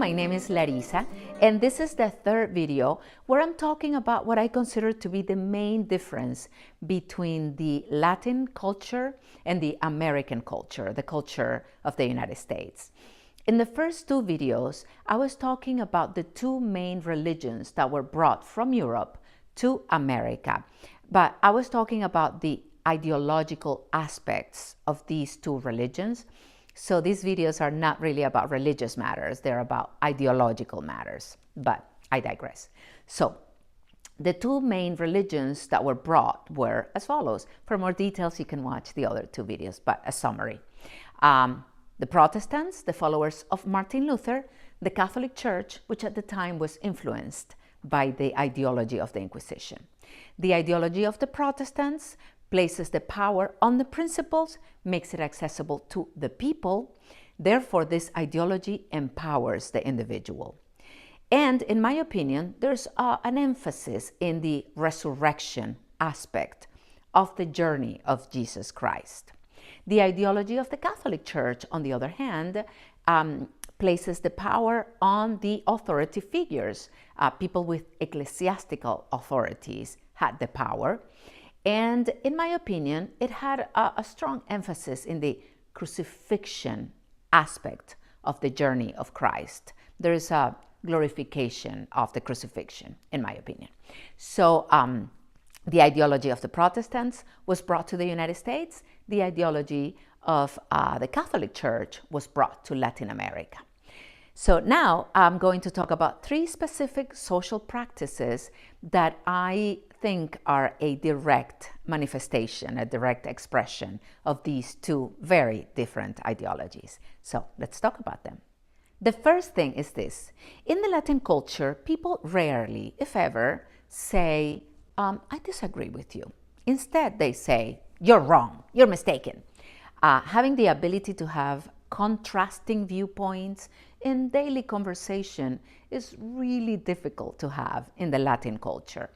my name is Larissa, and this is the third video where I'm talking about what I consider to be the main difference between the Latin culture and the American culture, the culture of the United States. In the first two videos, I was talking about the two main religions that were brought from Europe to America, but I was talking about the ideological aspects of these two religions. So these videos are not really about religious matters, they're about ideological matters, but I digress. So the two main religions that were brought were as follows. For more details, you can watch the other two videos, but a summary. The Protestants, the followers of Martin Luther, the Catholic Church, which at the time was influenced by the ideology of the Inquisition. The ideology of the Protestants places the power on the principles, makes it accessible to the people. Therefore, this ideology empowers the individual. And in my opinion, there's an emphasis in the resurrection aspect of the journey of Jesus Christ. The ideology of the Catholic Church, on the other hand, places the power on the authority figures. People with ecclesiastical authorities had the power. And in my opinion, it had a strong emphasis in the crucifixion aspect of the journey of Christ. There is a glorification of the crucifixion, in my opinion. So the ideology of the Protestants was brought to the United States. The ideology of the Catholic Church was brought to Latin America. So now I'm going to talk about three specific social practices that I think are a direct manifestation, a direct expression of these two very different ideologies. So let's talk about them. The first thing is this. In the Latin culture, people rarely, if ever, say, I disagree with you. Instead, they say, you're wrong, you're mistaken. Having the ability to have contrasting viewpoints in daily conversation is really difficult to have in the Latin culture.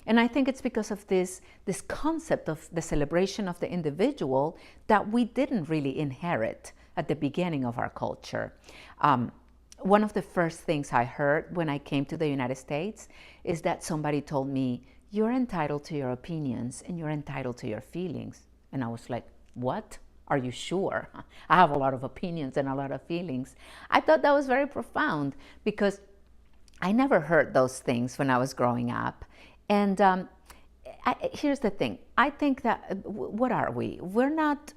And I think it's because of this concept of the celebration of the individual that we didn't really inherit at the beginning of our culture. One of the first things I heard when I came to the United States is that somebody told me, you're entitled to your opinions and you're entitled to your feelings. And I was like, what? Are you sure? I have a lot of opinions and a lot of feelings. I thought that was very profound because I never heard those things when I was growing up. And here's the thing. I think that, what are we? We're not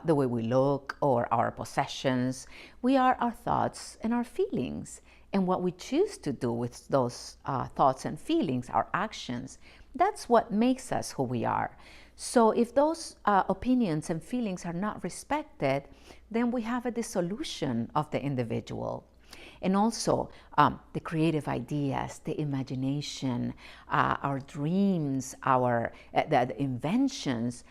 the way we look or our possessions. We are our thoughts and our feelings. And what we choose to do with those thoughts and feelings, our actions, that's what makes us who we are. So if those opinions and feelings are not respected, then we have a dissolution of the individual. And also the creative ideas, the imagination, our dreams, the inventions,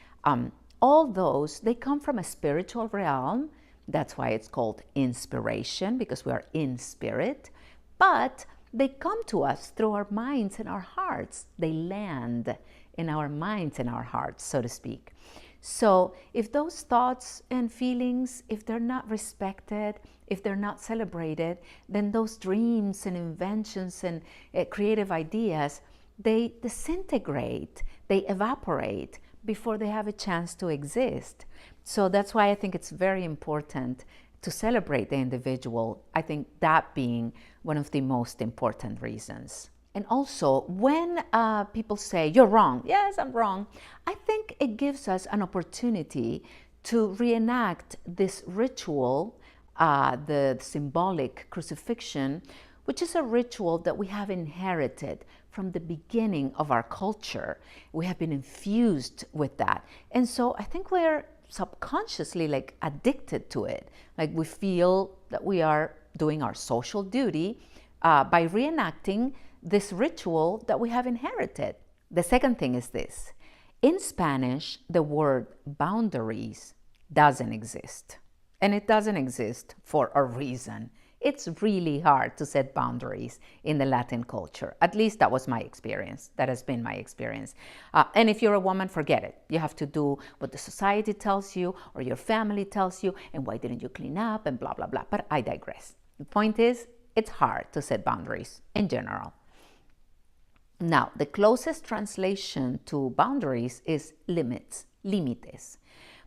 all those, they come from a spiritual realm. That's why it's called inspiration, because we are in spirit. But they come to us through our minds and our hearts. They land in our minds and our hearts, so to speak. So if those thoughts and feelings, if they're not respected, if they're not celebrated, then those dreams and inventions and creative ideas, they disintegrate, they evaporate before they have a chance to exist. So that's why I think it's very important to celebrate the individual. I think that being one of the most important reasons. And also, when people say, you're wrong, yes, I'm wrong, I think it gives us an opportunity to reenact this ritual, the symbolic crucifixion, which is a ritual that we have inherited from the beginning of our culture. We have been infused with that. And so I think we're subconsciously addicted to it. Like we feel that we are doing our social duty by reenacting this ritual that we have inherited. The second thing is this. In Spanish, the word boundaries doesn't exist. And it doesn't exist for a reason. It's really hard to set boundaries in the Latin culture. At least that was my experience. That has been my experience. And if you're a woman, forget it. You have to do what the society tells you or your family tells you, and why didn't you clean up and blah, blah, blah. But I digress. The point is, it's hard to set boundaries in general. Now, the closest translation to boundaries is limits, límites.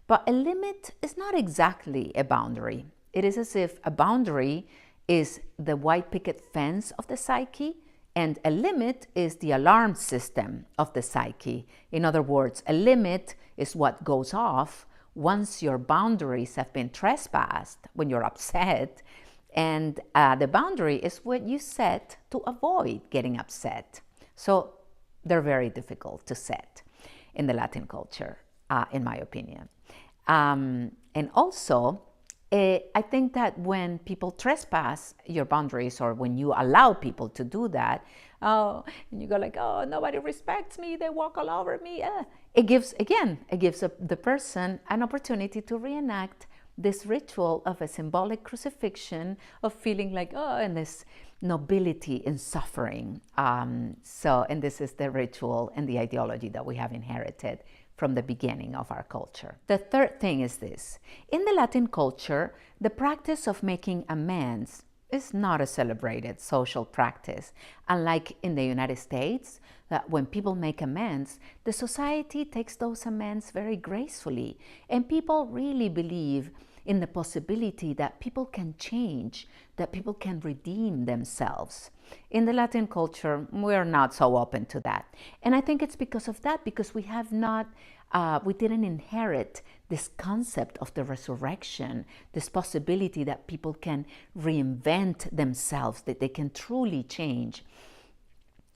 But a limit is not exactly a boundary. It is as if a boundary is the white picket fence of the psyche, and a limit is the alarm system of the psyche. In other words, a limit is what goes off once your boundaries have been trespassed, when you're upset, and the boundary is what you set to avoid getting upset. So they're very difficult to set in the Latin culture, in my opinion. And also, I think that when people trespass your boundaries, or when you allow people to do that, and you go like, oh, nobody respects me, they walk all over me. It gives the person an opportunity to reenact this ritual of a symbolic crucifixion, of feeling like, oh, and this nobility in suffering. And this is the ritual and the ideology that we have inherited from the beginning of our culture. The third thing is this. In the Latin culture, the practice of making amends is not a celebrated social practice. Unlike in the United States, that when people make amends, the society takes those amends very gracefully, and people really believe in the possibility that people can change, that people can redeem themselves. In the Latin culture, we're not so open to that. And I think it's because of that, because we didn't inherit this concept of the resurrection, this possibility that people can reinvent themselves, that they can truly change.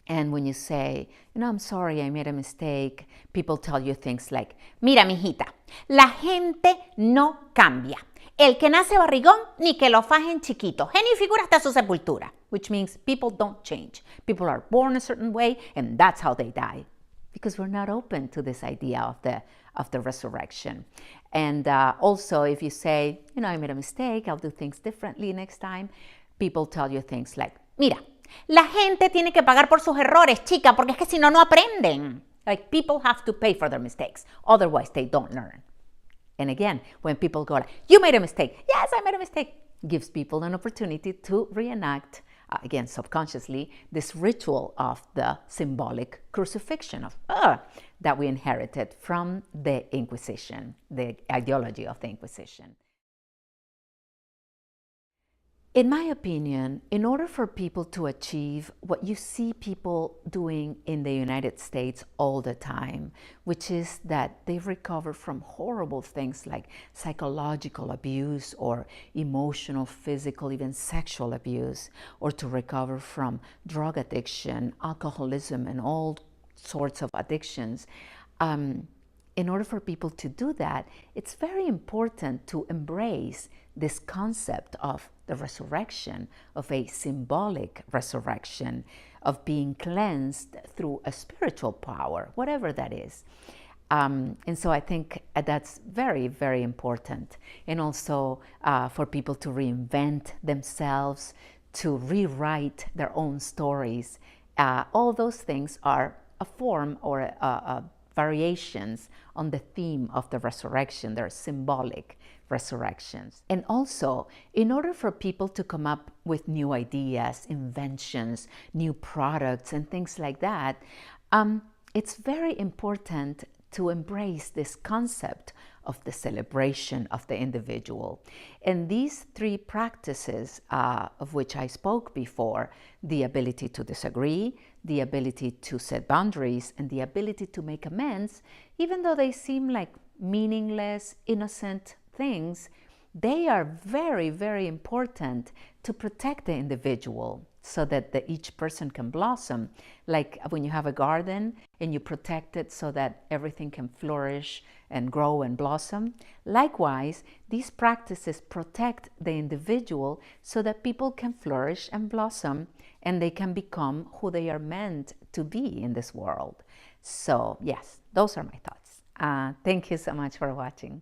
And when you say, I'm sorry, I made a mistake, people tell you things like, mira, mijita, la gente no cambia. El que nace barrigón, ni que lo fajen chiquito. Genio y figura hasta su sepultura. Which means people don't change. People are born a certain way, and that's how they die. Because we're not open to this idea of the resurrection. And also, if you say, I made a mistake, I'll do things differently next time, people tell you things like, mira, la gente tiene que pagar por sus errores, chica, porque es que si no, no aprenden. Like, people have to pay for their mistakes. Otherwise, they don't learn. And again, when people go like, you made a mistake. Yes, I made a mistake. Gives people an opportunity to reenact, again, subconsciously, this ritual of the symbolic crucifixion that we inherited from the Inquisition, the ideology of the Inquisition. In my opinion, in order for people to achieve what you see people doing in the United States all the time, which is that they recover from horrible things like psychological abuse or emotional, physical, even sexual abuse, or to recover from drug addiction, alcoholism, and all sorts of addictions, in order for people to do that, it's very important to embrace this concept of the resurrection, of a symbolic resurrection, of being cleansed through a spiritual power, whatever that is. And so I think that's very, very important. And also for people to reinvent themselves, to rewrite their own stories. All those things are a form or variations on the theme of the resurrection. They're symbolic resurrections. And also, in order for people to come up with new ideas, inventions, new products, and things like that, it's very important to embrace this concept of the celebration of the individual. And these three practices of which I spoke before, the ability to disagree, the ability to set boundaries, and the ability to make amends, even though they seem like meaningless, innocent things, they are very, very important to protect the individual so that each person can blossom. Like when you have a garden and you protect it so that everything can flourish and grow and blossom. Likewise, these practices protect the individual so that people can flourish and blossom and they can become who they are meant to be in this world. So yes, those are my thoughts. Thank you so much for watching.